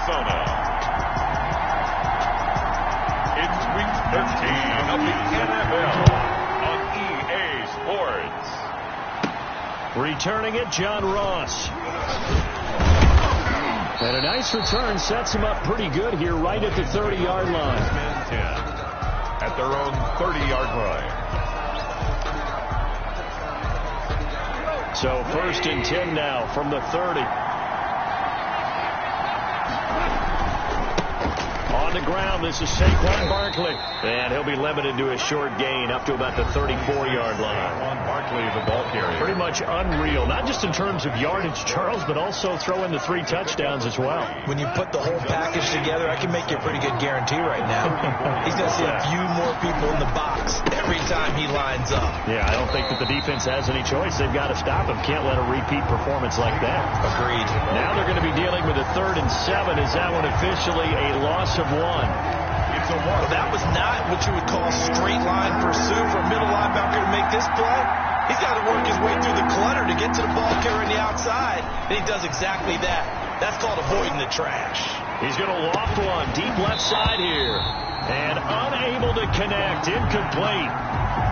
Arizona. It's week 13 of the NFL on EA Sports. Returning it, John Ross. And a nice return sets him up pretty good here right at the 30-yard line. 10 at their own 30-yard line. So 1st and 10 now from the 30. On the ground, this is Saquon Barkley. And he'll be limited to a short gain up to about the 34-yard line. Saquon Barkley, the ball carrier. Pretty much unreal, not just in terms of yardage, Charles, but also throw in the 3 touchdowns as well. When you put the whole package together, I can make you a pretty good guarantee right now. He's going to see a few more people in the box every time he lines up. Yeah, I don't think that the defense has any choice. They've got to stop him. Can't let a repeat performance like that. Agreed. Now they're going to be dealing with a 3rd and 7. Is that one officially a loss of 1? It's a one. Well, that was not what you would call straight line pursuit for a middle linebacker to make this play. He's got to work his way through the clutter to get to the ball carrier on the outside, and he does exactly that. That's called avoiding the trash. He's going to loft one deep left side here, and unable to connect, incomplete.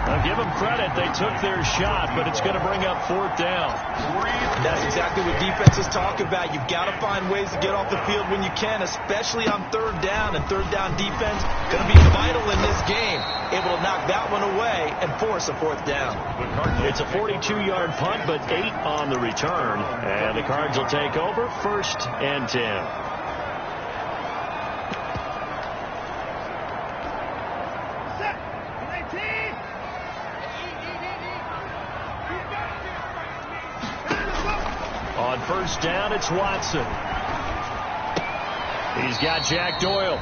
Now give them credit, they took their shot, but it's going to bring up 4th down. That's exactly what defenses talk about. You've got to find ways to get off the field when you can, especially on 3rd down. And 3rd down defense going to be vital in this game. Able to knock that one away and force a 4th down. It's a 42-yard punt, but 8 on the return. And the Cards will take over 1st and 10. On 1st down, it's Watson. He's got Jack Doyle.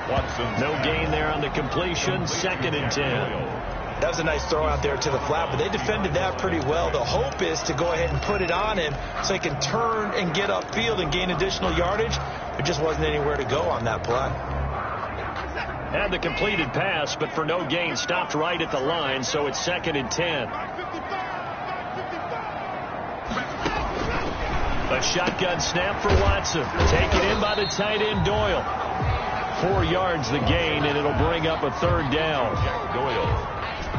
Watson. No gain there on the completion. 2nd and 10. That was a nice throw out there to the flat, but they defended that pretty well. The hope is to go ahead and put it on him so he can turn and get upfield and gain additional yardage. There just wasn't anywhere to go on that play. Had the completed pass, but for no gain, stopped right at the line, so it's 2nd and 10. A shotgun snap for Watson. Taken in by the tight end Doyle. 4 yards the gain, and it'll bring up a 3rd down. Doyle.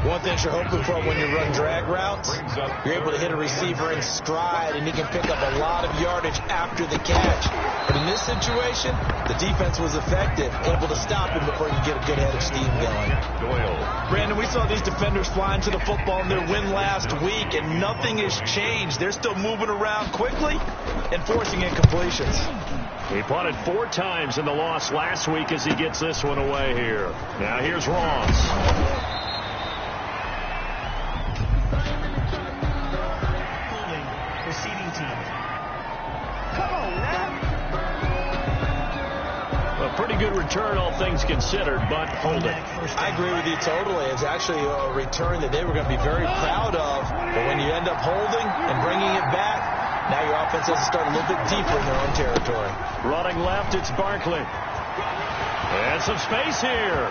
One thing you're hoping for when you run drag routes, you're able to hit a receiver in stride, and he can pick up a lot of yardage after the catch. But in this situation, the defense was effective, able to stop him before you get a good head of steam going. Doyle. Brandon, we saw these defenders flying to the football in their win last week, and nothing has changed. They're still moving around quickly and forcing incompletions. He punted 4 times in the loss last week as he gets this one away here. Now here's Ross. Pretty good return, all things considered, but hold it. I agree with you totally. It's actually a return that they were going to be very proud of. But when you end up holding and bringing it back, now your offense has to start a little bit deeper in their own territory. Running left, it's Barkley. And some space here.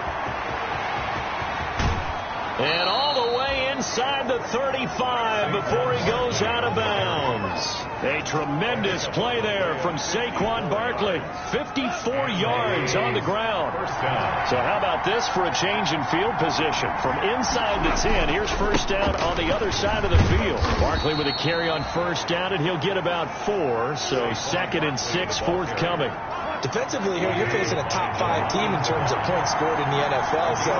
And all the way inside the 35 before he goes out of bounds. A tremendous play there from Saquon Barkley. 54 yards on the ground. So how about this for a change in field position? From inside the 10, here's 1st down on the other side of the field. Barkley with a carry on 1st down, and he'll get about 4. So 2nd and 6 forthcoming. Defensively here, you're facing a top 5 team in terms of points scored in the NFL. So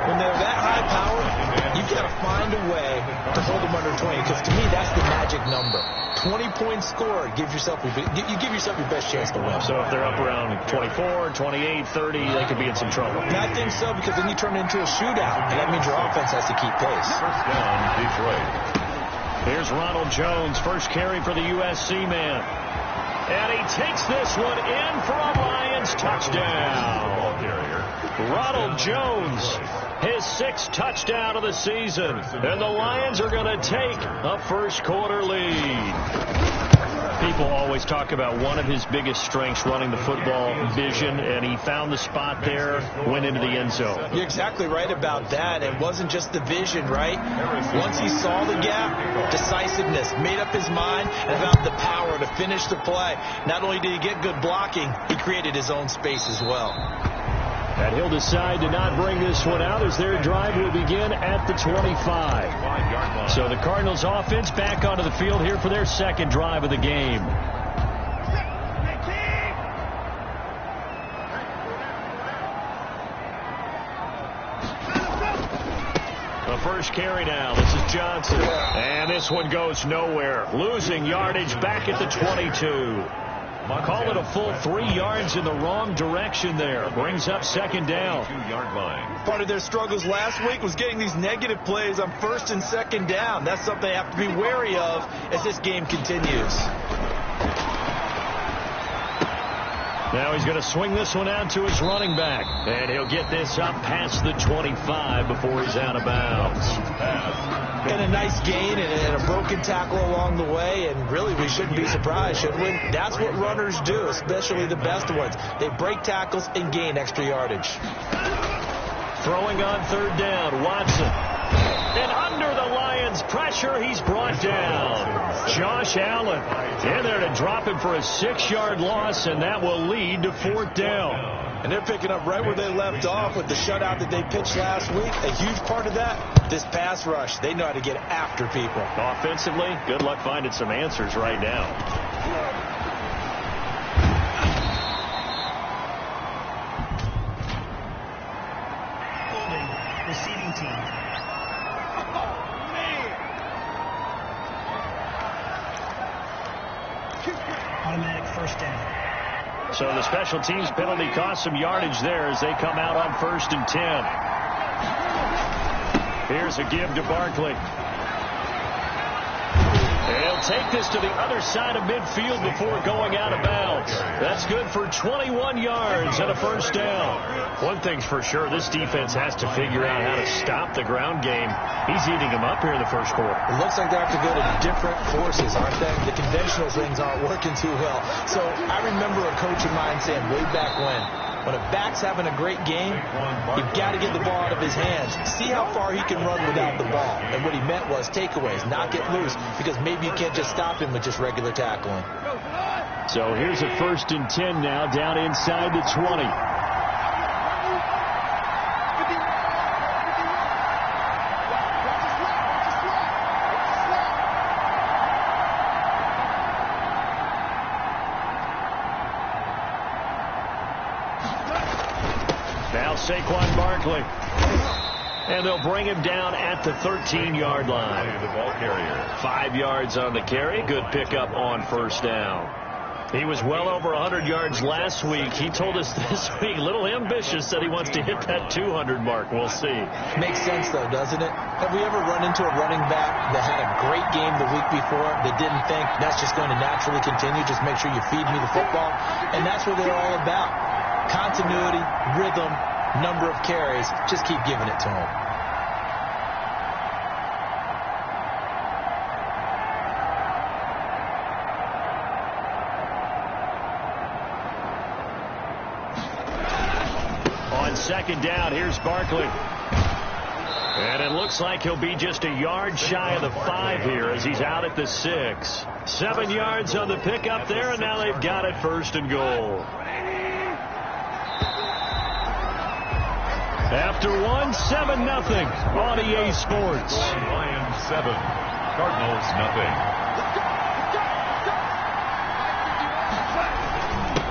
when they're that high powered, you've got to find a way to hold them under 20. Because to me, that's the magic number. 20 points scored, you give yourself your best chance to win. So if they're up around 24, 28, 30, they could be in some trouble. And I think so, because then you turn it into a shootout, and that means your offense has to keep pace. 1st down, Detroit. Here's Ronald Jones, first carry for the USC man. And he takes this one in for a Lions touchdown. Ball carrier. Ronald Jones, his 6th touchdown of the season. And the Lions are going to take a 1st quarter lead. He People always talk about one of his biggest strengths running the football, vision, and he found the spot there, went into the end zone. You're exactly right about that. It wasn't just the vision, right? Once he saw the gap, decisiveness, made up his mind, and about the power to finish the play. Not only did he get good blocking, he created his own space as well. And he'll decide to not bring this one out as their drive will begin at the 25. So the Cardinals offense back onto the field here for their second drive of the game. The first carry now. This is Johnson. And this one goes nowhere. Losing yardage back at the 22. Call it a full 3 yards in the wrong direction there. Brings up second down. 2-yard line. Part of their struggles last week was getting these negative plays on first and second down. That's something they have to be wary of as this game continues. Now he's going to swing this one out to his running back. And he'll get this up past the 25 before he's out of bounds. And a nice gain and a broken tackle along the way. And really, we shouldn't be surprised, should we? That's what runners do, especially the best ones. They break tackles and gain extra yardage. Throwing on third down, Watson. And under the Lions' pressure, he's brought down. Josh Allen in there to drop him for a 6-yard loss, and that will lead to fourth down. And they're picking up right where they left off with the shutout that they pitched last week. A huge part of that, this pass rush. They know how to get after people. Offensively, good luck finding some answers right now. Receiving team. Automatic first down. So the special teams penalty cost some yardage there as they come out on 1st and 10. Here's a give to Barkley. He'll take this to the other side of midfield before going out of bounds. That's good for 21 yards and a first down. One thing's for sure, this defense has to figure out how to stop the ground game. He's eating them up here in the first quarter. It looks like they have to go to different forces, aren't they? The conventional things aren't working too well. So I remember a coach of mine saying way back when a back's having a great game, you've got to get the ball out of his hands. See how far he can run without the ball. And what he meant was takeaways, knock it loose, because maybe you can't just stop him with just regular tackling. So here's a 1st and 10 now, down inside the 20. Now Saquon Barkley. And they'll bring him down at the 13-yard line. The ball carrier. 5 yards on the carry. Good pickup on first down. He was well over 100 yards last week. He told us this week, little ambitious, said he wants to hit that 200 mark. We'll see. Makes sense, though, doesn't it? Have we ever run into a running back that had a great game the week before that didn't think that's just going to naturally continue? Just make sure you feed me the football. And that's what they're all about. Continuity, rhythm, number of carries. Just keep giving it to him. On second down, here's Barkley. And it looks like he'll be just a yard shy of the 5 here as he's out at the 6. 7 yards on the pickup there, and now they've got it 1st and goal. After 7-0 on EA Sports. Lions 7, Cardinals nothing.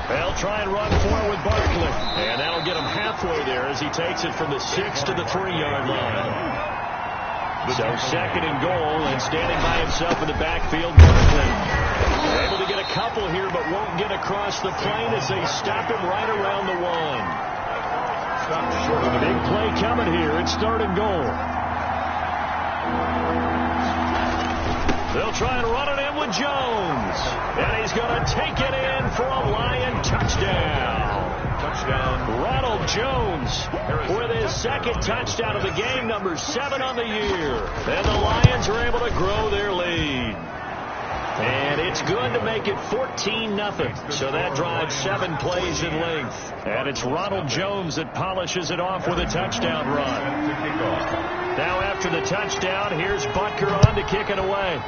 They'll try and run forward with Barkley. And that'll get him halfway there as he takes it from the 6 to the 3-yard line. So 2nd and goal, and standing by himself in the backfield, Barkley. Able to get a couple here, but won't get across the plane as they stop him right around the 1. Short of the big play coming here. It's 3rd and goal. They'll try and run it in with Jones. And he's going to take it in for a Lion touchdown. Ronald Jones with his 2nd touchdown of the game, number 7 on the year. And the Lions are able to grow their lead. And it's good to make it 14-0. So that drives 7 plays in length. And it's Ronald Jones that polishes it off with a touchdown run. Now after the touchdown, here's Butker on to kick it away.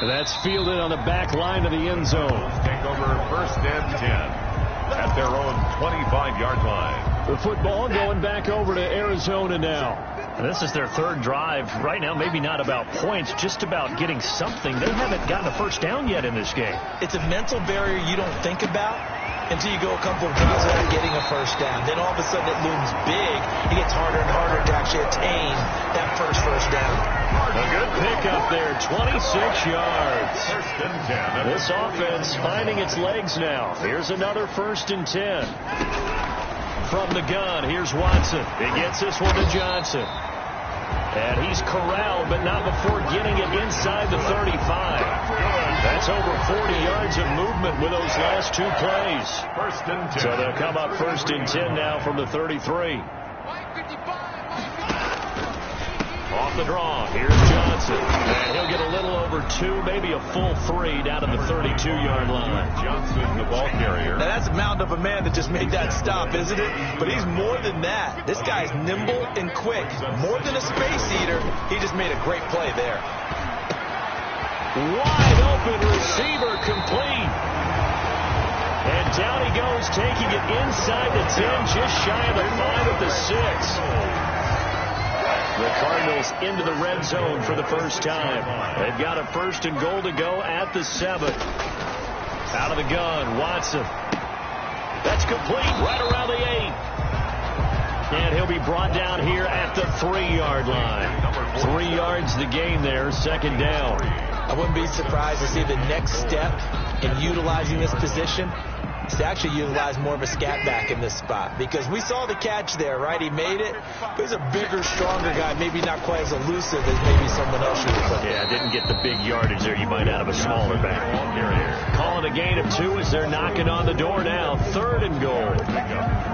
That's fielded on the back line of the end zone. Take over first and 10 at their own 25-yard line. The football going back over to Arizona now. This is their third drive. Right now, maybe not about points, just about getting something. They haven't gotten a first down yet in this game. It's a mental barrier you don't think about until you go a couple of drives without getting a first down. Then all of a sudden it looms big. It gets harder and harder to actually attain that first down. A good pickup there, 26 yards. First and 10. This offense finding its legs now. Here's another 1st and 10. From the gun, here's Watson. He gets this one to Johnson. And he's corralled, but not before getting it inside the 35. That's over 40 yards of movement with those last 2 plays. First and 10. So they'll come up 1st and 10 now from the 33. Off the draw, here's Johnson. And he'll get a little over 2, maybe a full 3 down to the 32-yard line. Johnson, the ball carrier. Now that's a mound of a man that just made that stop, isn't it? But he's more than that. This guy's nimble and quick. More than a space eater. He just made a great play there. Wide open receiver complete. And down he goes, taking it inside the 10, just shy of the 5 at the 6. The Cardinals into the red zone for the first time. They've got a 1st and goal to go at the 7. Out of the gun, Watson. That's complete right around the 8. And he'll be brought down here at the 3-yard line. 3 yards the game there, 2nd down. I wouldn't be surprised to see the next step in utilizing this position is to actually utilize more of a scat back in this spot. Because we saw the catch there, right? He made it. But he's a bigger, stronger guy, maybe not quite as elusive as maybe someone else should have. Yeah, didn't get the big yardage there you might out of a smaller back. Calling a gain of 2 as they're knocking on the door now. 3rd and goal.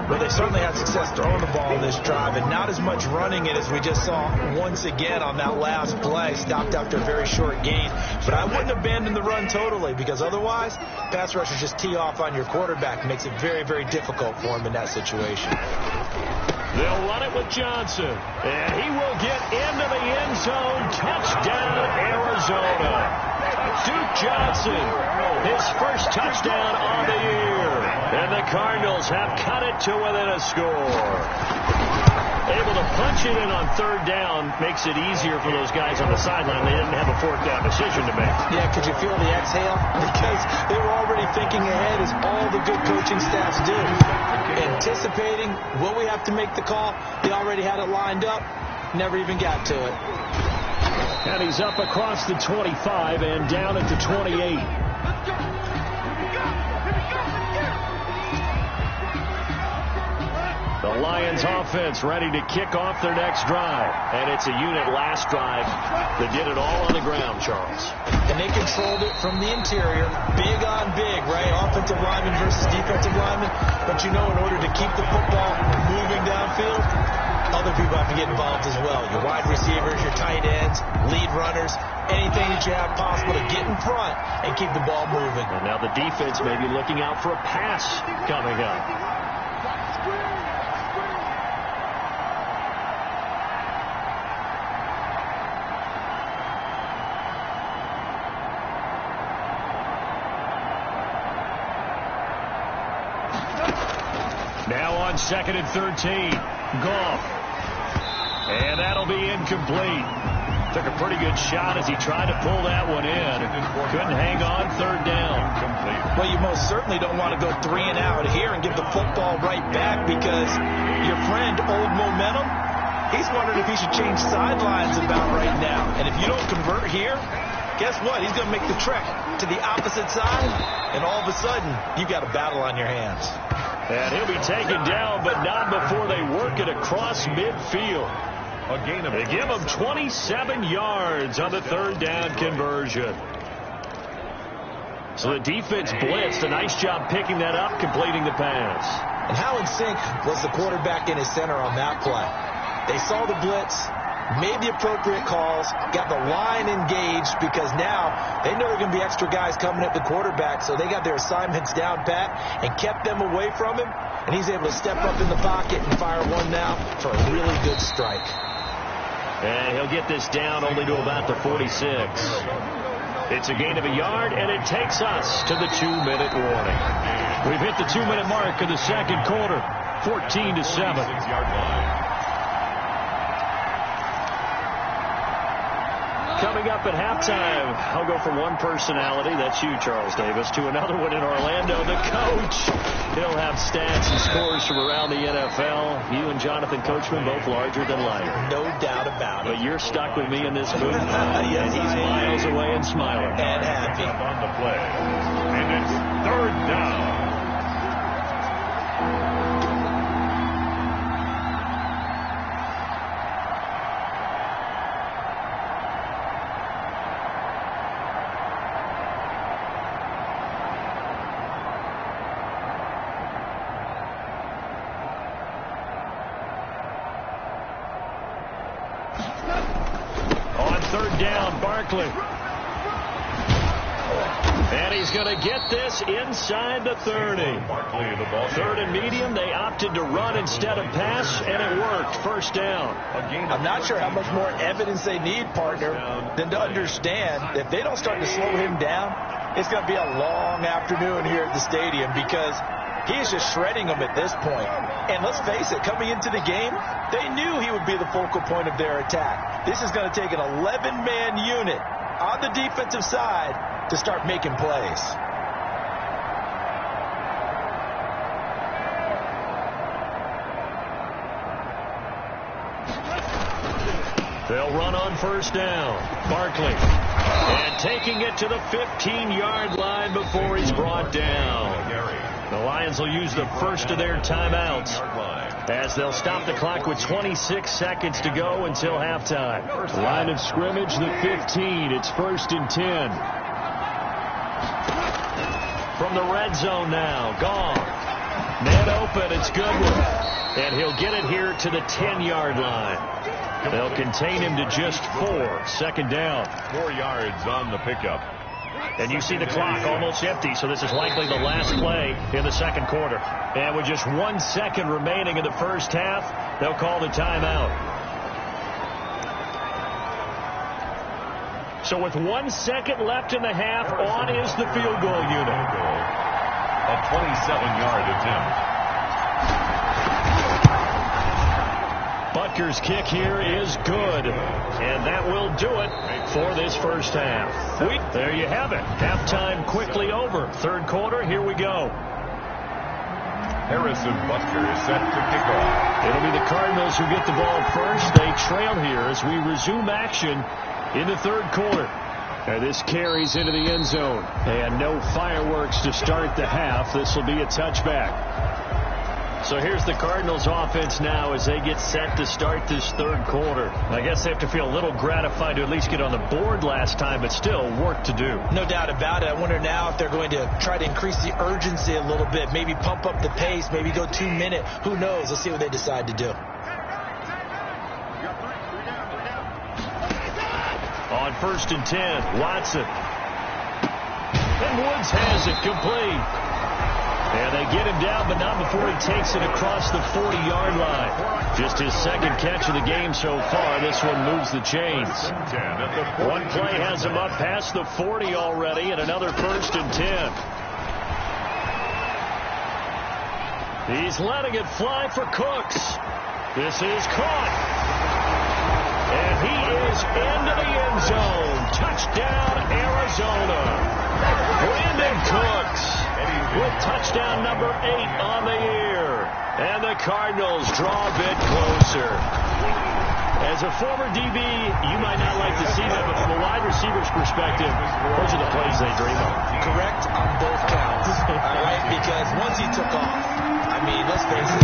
Well, they certainly had success throwing the ball in this drive, and not as much running it as we just saw once again on that last play. Stopped after a very short gain. But I wouldn't abandon the run totally, because otherwise, pass rushers just tee off on your quarterback. Makes it very, very difficult for him in that situation. They'll run it with Johnson. And he will get into the end zone. Touchdown, Arizona. Duke Johnson, his first touchdown on the year. And the Cardinals have cut it to within a score. Able to punch it in on 3rd down makes it easier for those guys on the sideline. They didn't have a 4th down decision to make. Yeah, could you feel the exhale? Because they were already thinking ahead, as all the good coaching staffs do. Anticipating, will we have to make the call? They already had it lined up. Never even got to it. And he's up across the 25 and down at the 28. The Lions offense ready to kick off their next drive. And it's a unit last drive that did it all on the ground, Charles. And they controlled it from the interior. Big on big, right? Offensive lineman versus defensive lineman. But you know, in order to keep the football moving downfield, other people have to get involved as well. Your wide receivers, your tight ends, lead runners, anything that you have possible to get in front and keep the ball moving. And now the defense may be looking out for a pass coming up. Now on 2nd and 13. Goff. And that'll be incomplete. Took a pretty good shot as he tried to pull that one in. Couldn't hang on. 3rd down. Well, you most certainly don't want to go 3 and out here and give the football right back, because your friend, Old Momentum, he's wondering if he should change sidelines about right now. And if you don't convert here, guess what? He's going to make the trek to the opposite side, and all of a sudden, you've got a battle on your hands. And he'll be taken down, but not before they work it across midfield. They give him 27 yards on the 3rd down conversion. So the defense blitzed. A nice job picking that up, completing the pass. And how in sync was the quarterback in his center on that play? They saw the blitz, made the appropriate calls, got the line engaged, because now they know there are going to be extra guys coming at the quarterback, so they got their assignments down pat and kept them away from him, and he's able to step up in the pocket and fire one now for a really good strike. And he'll get this down only to about the 46. It's a gain of a yard, and it takes us to the 2-minute warning. We've hit the 2-minute mark of the second quarter, 14-7. Coming up at halftime, I'll go from one personality, that's you, Charles Davis, to another one in Orlando, the coach. He'll have stats and scores from around the NFL. You and Jonathan Coachman both larger than life. No doubt about it. But you're stuck with me in this booth. Yes, and he's miles away and smiling. And happy. On the play. And it's third down. Third down, Barkley. And he's going to get this inside the 30. Third and medium, they opted to run instead of pass, and it worked. First down. I'm not sure how much more evidence they need, partner, than to understand if they don't start to slow him down, it's going to be a long afternoon here at the stadium, because he is just shredding them at this point. And let's face it, coming into the game, they knew he would be the focal point of their attack. This is going to take an 11-man unit on the defensive side to start making plays. They'll run on first down. Barkley. And taking it to the 15-yard line before he's brought down. The Lions will use the first of their timeouts as they'll stop the clock with 26 seconds to go until halftime. Line of scrimmage, the 15. It's 1st and 10. From the red zone now. Gone. Man open. It's Goodwin. And he'll get it here to the 10-yard line. They'll contain him to just 4. Second down. 4 yards on the pickup. And you see the clock almost empty, so this is likely the last play in the second quarter. And with just 1 second remaining in the first half, they'll call the timeout. So with 1 second left in the half, on is the field goal unit. A 27-yard attempt. Butker's kick here is good. And that will do it for this first half. There you have it. Halftime quickly over. Third quarter, here we go. Harrison Butker is set to kick off. It'll be the Cardinals who get the ball first. They trail here as we resume action in the third quarter. And this carries into the end zone. And no fireworks to start the half. This will be a touchback. So here's the Cardinals offense now as they get set to start this third quarter. I guess they have to feel a little gratified to at least get on the board last time, but still work to do. No doubt about it. I wonder now if they're going to try to increase the urgency a little bit, maybe pump up the pace, maybe go 2 minute. Who knows? Let's see what they decide to do. On 1st and 10, Watson. And Woods has it complete. And they get him down, but not before he takes it across the 40-yard line. Just his second catch of the game so far. This one moves the chains. One play has him up past the 40 already, and another 1st and 10. He's letting it fly for Cooks. This is caught. And he is into the end zone. Touchdown, Arizona. Brandon Cooks with touchdown number 8 on the year. And the Cardinals draw a bit closer. As a former DB, you might not like to see that, but from a wide receiver's perspective, those are the plays they dream of. Correct on both counts. All right, because once he took off, I mean, let's face it,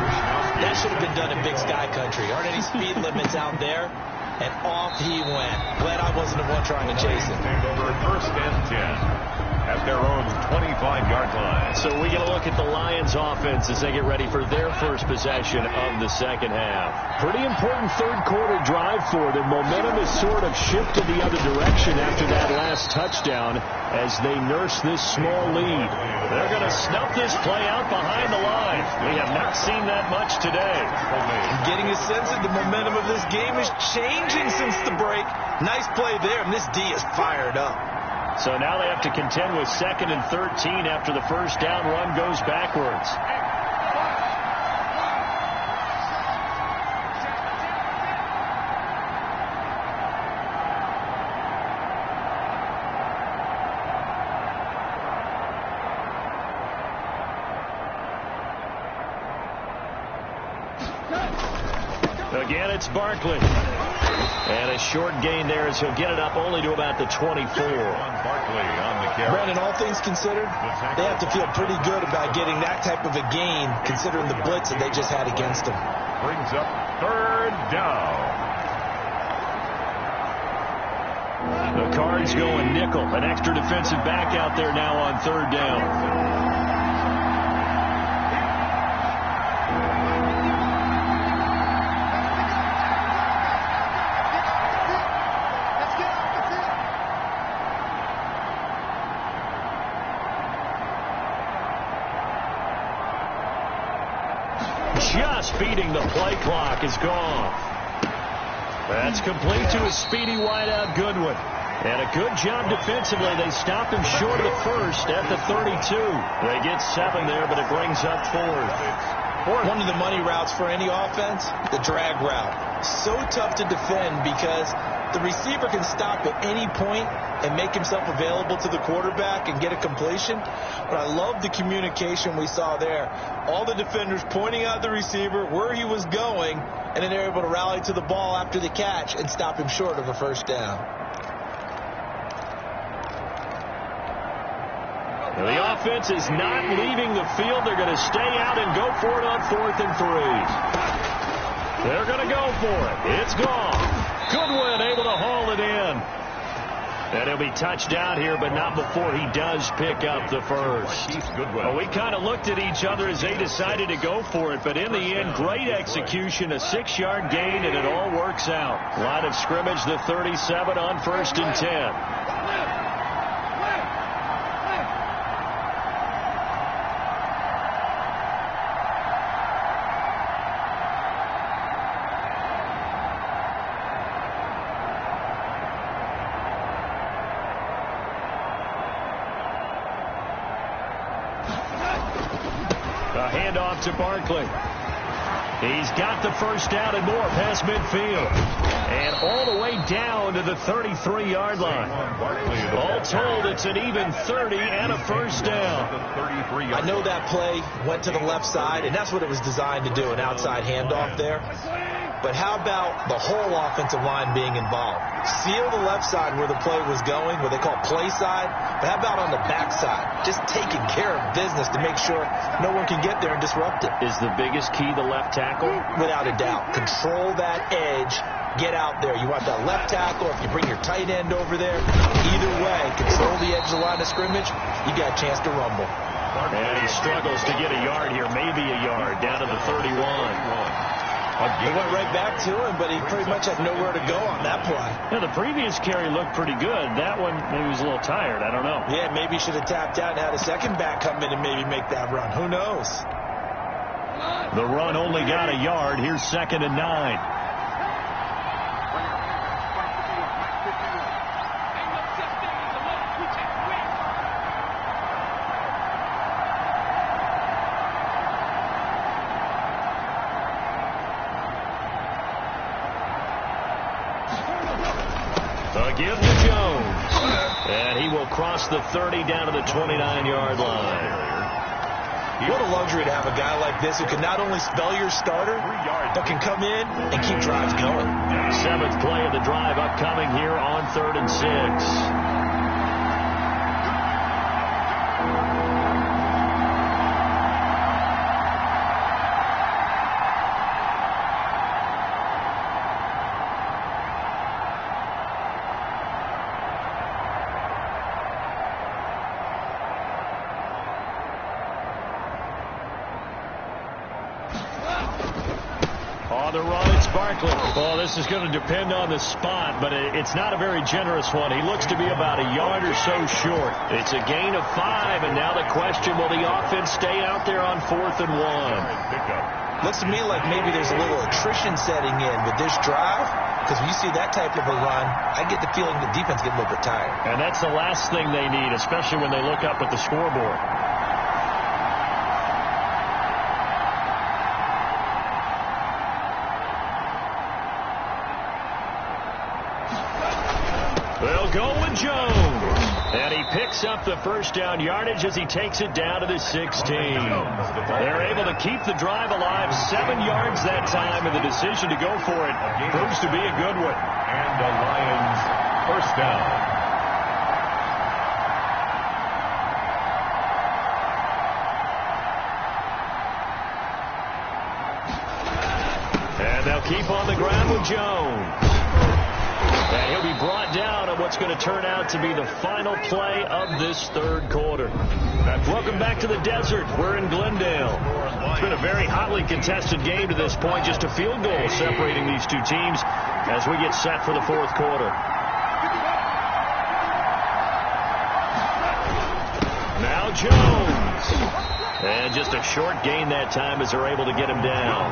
that should have been done in Big Sky Country. Aren't any speed limits out there? And off he went. Glad I wasn't the one trying to chase him. Over 1st and 10 at their own 25-yard line. So we get a look at the Lions offense as they get ready for their first possession of the second half. Pretty important third quarter drive for them. Momentum has sort of shifted the other direction after that last touchdown as they nurse this small lead. They're going to snuff this play out behind the line. We have not seen that much today. I'm getting a sense that the momentum of this game is changing since the break. Nice play there, and this D is fired up. So now they have to contend with 2nd and 13 after the first down run goes backwards. Again, it's Barkley. And a short gain there as he'll get it up only to about the 24. Brandon, all things considered, they have to feel pretty good about getting that type of a gain considering the blitz that they just had against them. Brings up 3rd down. The Cards going nickel. An extra defensive back out there now on 3rd down. Just beating the play clock is gone. That's complete to a speedy wideout Goodwin. And a good job defensively. They stop him short of the first at the 32. They get 7 there, but it brings up 4th. One of the money routes for any offense, the drag route. So tough to defend because the receiver can stop at any point and make himself available to the quarterback and get a completion. But I love the communication we saw there. All the defenders pointing out the receiver, where he was going, and then they're able to rally to the ball after the catch and stop him short of a first down. Now the offense is not leaving the field. They're going to stay out and go for it on 4th and 3. They're going to go for it. It's gone. Goodwin able to haul it in. And he'll be touched down here, but not before he does pick up the first. Well, we kind of looked at each other as they decided to go for it, but in the end, great execution, a 6-yard gain, and it all works out. Line of scrimmage, the 37 on 1st and 10. A handoff to Barkley. He's got the first down and more past midfield. And all the way down to the 33-yard line. All told, it's an even 30 and a first down. I know that play went to the left side, and that's what it was designed to do, an outside handoff there. But how about the whole offensive line being involved? Seal the left side where the play was going, what they call play side. But how about on the back side? Just taking care of business to make sure no one can get there and disrupt it. Is the biggest key the left tackle? Without a doubt. Control that edge. Get out there. You want that left tackle, if you bring your tight end over there. Either way, control the edge of the line of scrimmage. You got a chance to rumble. And he struggles to get a yard here, maybe a yard, down to the 31. He went right back to him, but he pretty much had nowhere to go on that play. Yeah, the previous carry looked pretty good. That one, maybe he was a little tired. I don't know. Yeah, maybe he should have tapped out and had a second back come in and maybe make that run. Who knows? The run only got a yard. Here's 2nd and 9. Give to Jones. And he will cross the 30 down to the 29-yard line. What a luxury to have a guy like this who can not only spell your starter, but can come in and keep drives going. 7th play of the drive upcoming here on 3rd and 6. On the run, it's Barkley. Well, this is going to depend on the spot, but it's not a very generous one. He looks to be about a yard or so short. It's a gain of 5, and now the question, will the offense stay out there on 4th and 1? Looks to me like maybe there's a little attrition setting in with this drive, because when you see that type of a run, I get the feeling the defense get a little bit tired. And that's the last thing they need, especially when they look up at the scoreboard. They'll go with Jones. And he picks up the first down yardage as he takes it down to the 16. They're able to keep the drive alive, 7 yards that time, and the decision to go for it proves to be a good one. And the Lions first down. And they'll keep on the ground with Jones. And he'll be brought down on what's going to turn out to be the final play of this 3rd quarter. Welcome back to the desert. We're in Glendale. It's been a very hotly contested game to this point. Just a field goal separating these two teams as we get set for the 4th quarter. Now Jones. And just a short gain that time as they're able to get him down.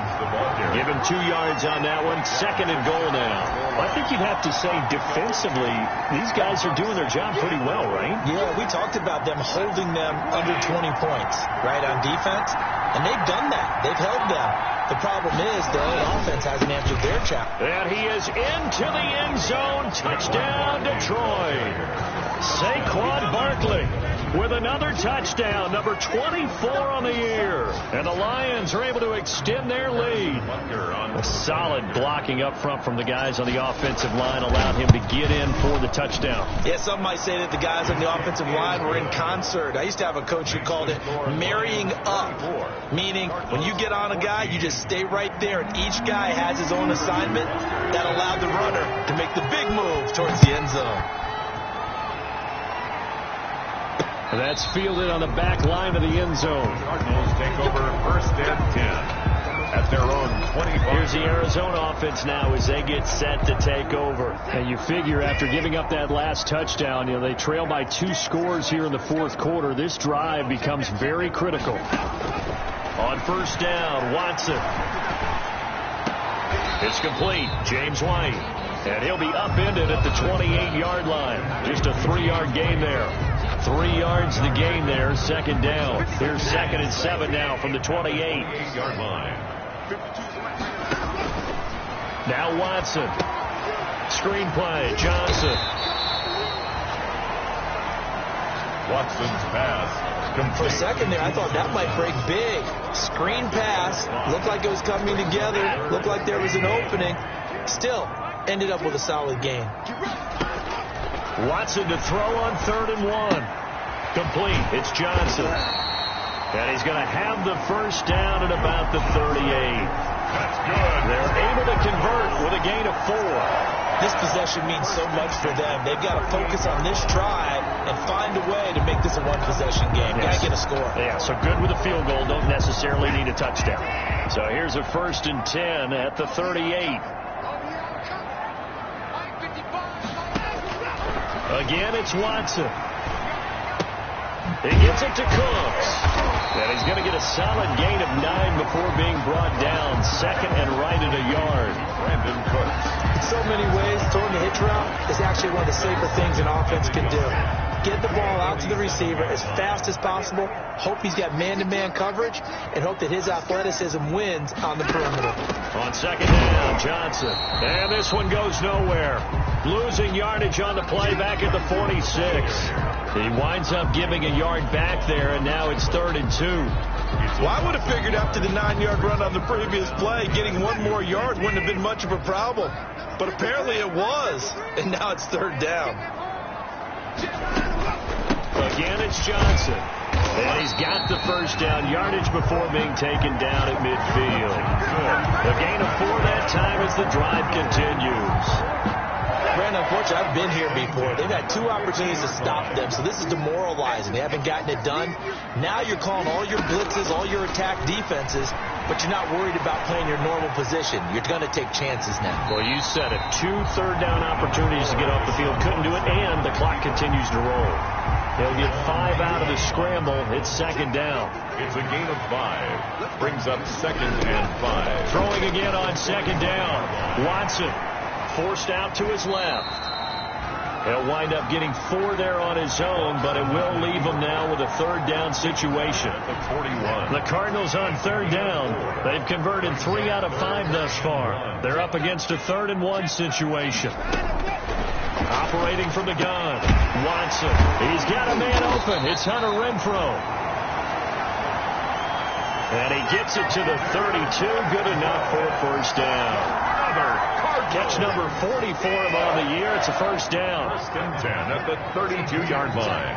Give him 2 yards on that one. 2nd and goal now. I think you'd have to say defensively, these guys are doing their job pretty well, right? Yeah, we talked about them holding them under 20 points, right, on defense. And they've done that. They've held them. The problem is the offense hasn't answered their challenge. And he is into the end zone. Touchdown, Detroit. Saquon Barkley with another touchdown, number 24 on the year. And the Lions are able to extend their lead. A solid blocking up front from the guys on the offensive line allowed him to get in for the touchdown. Yeah, some might say that the guys on the offensive line were in concert. I used to have a coach who called it marrying up, meaning when you get on a guy, you just stay right there, and each guy has his own assignment. That allowed the runner to make the big move towards the end zone. That's fielded on the back line of the end zone. Cardinals take over 1st and 10 at their own 25. Here's the Arizona offense now as they get set to take over. And you figure after giving up that last touchdown, they trail by 2 scores here in the 4th quarter. This drive becomes very critical. On 1st down, Watson. It's complete. James White. And he'll be upended at the 28-yard line. Just a 3-yard gain there. 3 yards the gain there. 2nd down. Here's 2nd and 7 now from the 28-yard line. Now Watson. Screenplay. Johnson. Watson's pass complete. For a second there, I thought that might break big. Screen pass. Looked like it was coming together. Looked like there was an opening. Still ended up with a solid gain. Watson to throw on 3rd and 1. Complete. It's Johnson. And he's going to have the first down at about the 38. That's good. They're able to convert with a gain of 4. This possession means so much for them. They've got to focus on this drive and find a way to make this a one-possession game. Yes. Got to get a score. Yeah, so good with a field goal. Don't necessarily need a touchdown. So here's a 1st and 10 at the 38. Again, it's Watson. He gets it to Cooks. And he's going to get a solid gain of 9 before being brought down. 2nd and right at a yard. Brandon Cooks. In so many ways, throwing the hitch route is actually one of the safer things an offense can do. Get the ball out to the receiver as fast as possible, hope he's got man-to-man coverage, and hope that his athleticism wins on the perimeter. On 2nd down, Johnson. And this one goes nowhere. Losing yardage on the play back at the 46. He winds up giving a yard back there, and now it's 3rd and 2. Well, I would have figured after the 9-yard run on the previous play, getting 1 more yard wouldn't have been much of a problem. But apparently it was, and now it's 3rd down. Again, it's Johnson. And he's got the first down yardage before being taken down at midfield. A gain of 4 that time as the drive continues. Brandon, unfortunately, I've been here before. They've had 2 opportunities to stop them, so this is demoralizing. They haven't gotten it done. Now you're calling all your blitzes, all your attack defenses, but you're not worried about playing your normal position. You're going to take chances now. Well, you said it. 2 third-down opportunities to get off the field. Couldn't do it, and the clock continues to roll. They'll get 5 out of the scramble. It's second down. It's a gain of 5. Brings up 2nd and 5. Throwing again on second down. Watson forced out to his left. He'll wind up getting 4 there on his own, but it will leave him now with a third down situation. At the 41. The Cardinals on third down. They've converted 3 out of 5 thus far. They're up against a 3rd and 1 situation. Operating from the gun. Watson. He's got a man open. It's Hunter Renfrow. And he gets it to the 32. Good enough for a first down. Catch number 40 for him on the year. It's a first down. 1st and 10 at the 32-yard line.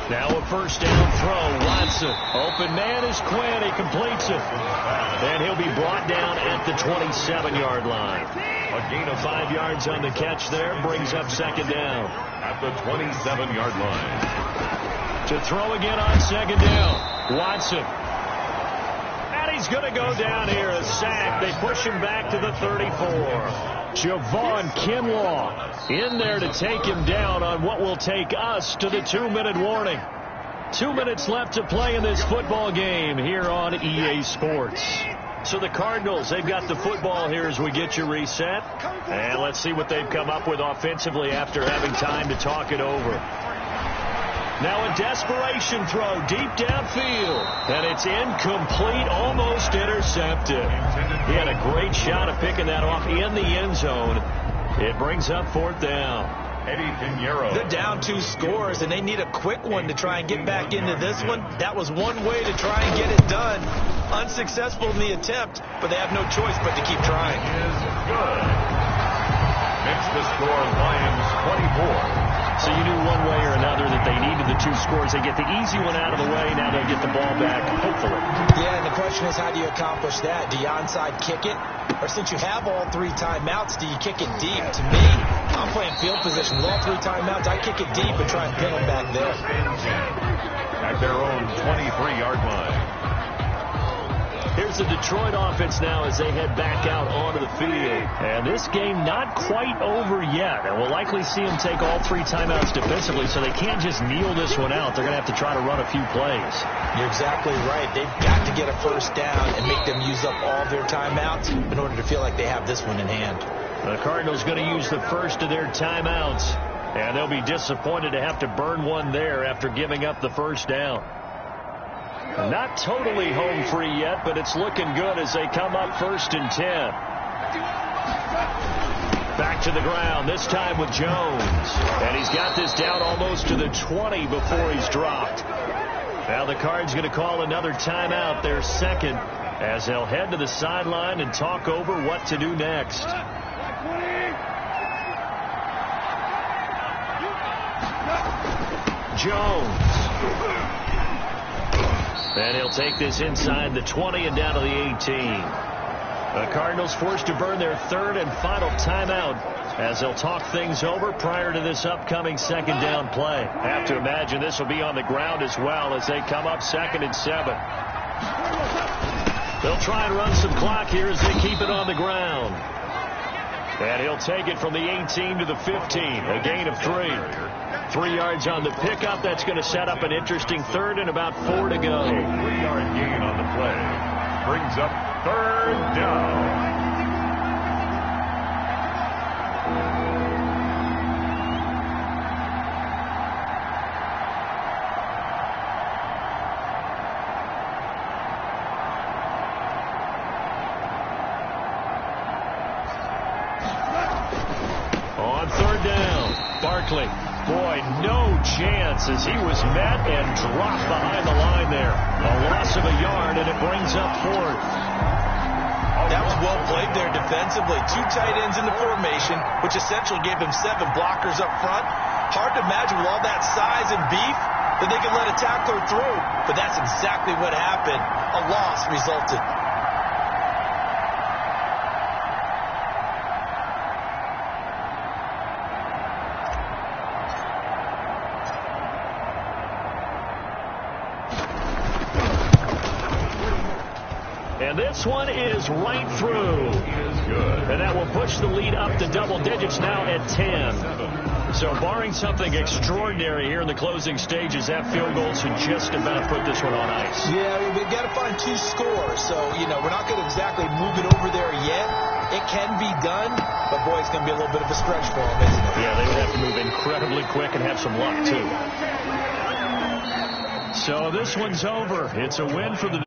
Now a first down throw. Watson. Open man is Quinn. He completes it. And he'll be brought down at the 27-yard line. A gain of 5 yards on the catch there. Brings up second down. At the 27-yard line. To throw again on second down. Watson. He's going to go down here, a sack. They push him back to the 34. Javon Kinlaw in there to take him down on what will take us to the 2-minute warning. 2 minutes left to play in this football game here on EA Sports. So the Cardinals, they've got the football here as we get you reset. And let's see what they've come up with offensively after having time to talk it over. Now a desperation throw deep downfield. And it's incomplete, almost intercepted. He had a great shot of picking that off in the end zone. It brings up 4th down. Eddie Pinheiro. They're down 2 scores, and they need a quick one to try and get back into this one. That was one way to try and get it done. Unsuccessful in the attempt, but they have no choice but to keep trying. Is good. Makes the score Lions 24. So you knew one way or another that they needed the 2 scores. They get the easy one out of the way. Now they'll get the ball back, hopefully. Yeah, and the question is, how do you accomplish that? Do you onside kick it? Or since you have all 3 timeouts, do you kick it deep? To me, I'm playing field position with all 3 timeouts. I kick it deep and try and pin them back there. At their own 23-yard line. Here's the Detroit offense now as they head back out onto the field. And this game not quite over yet. And we'll likely see them take all 3 timeouts defensively, so they can't just kneel this one out. They're going to have to try to run a few plays. You're exactly right. They've got to get a first down and make them use up all their timeouts in order to feel like they have this one in hand. The Cardinals going to use the first of their timeouts. And they'll be disappointed to have to burn one there after giving up the first down. Not totally home free yet, but it's looking good as they come up 1st and 10. Back to the ground, this time with Jones. And he's got this down almost to the 20 before he's dropped. Now the Cards going to call another timeout, their 2nd, as they'll head to the sideline and talk over what to do next. Jones. And he'll take this inside the 20 and down to the 18. The Cardinals forced to burn their 3rd and final timeout as they'll talk things over prior to this upcoming 2nd down play. Have to imagine this will be on the ground as well as they come up 2nd and 7. They'll try and run some clock here as they keep it on the ground. And he'll take it from the 18 to the 15, a gain of 3. 3 yards on the pickup. That's going to set up an interesting 3rd and about 4 to go. A 3-yard gain on the play. Brings up 3rd down. On 3rd down, Barkley. Boy, no chance as he was met and dropped behind the line there. A loss of a yard, and it brings up 4th. That was well played there defensively. 2 tight ends in the formation, which essentially gave him 7 blockers up front. Hard to imagine with all that size and beef that they could let a tackler through. But that's exactly what happened. A loss resulted. And this one is right through. And that will push the lead up to double digits now at 10. So barring something extraordinary here in the closing stages, that field goal should just about put this one on ice. Yeah, we've got to find 2 scores. So, we're not going to exactly move it over there yet. It can be done, but, boy, it's going to be a little bit of a stretch for them, isn't it? Yeah, they would have to move incredibly quick and have some luck, too. So this one's over. It's a win for the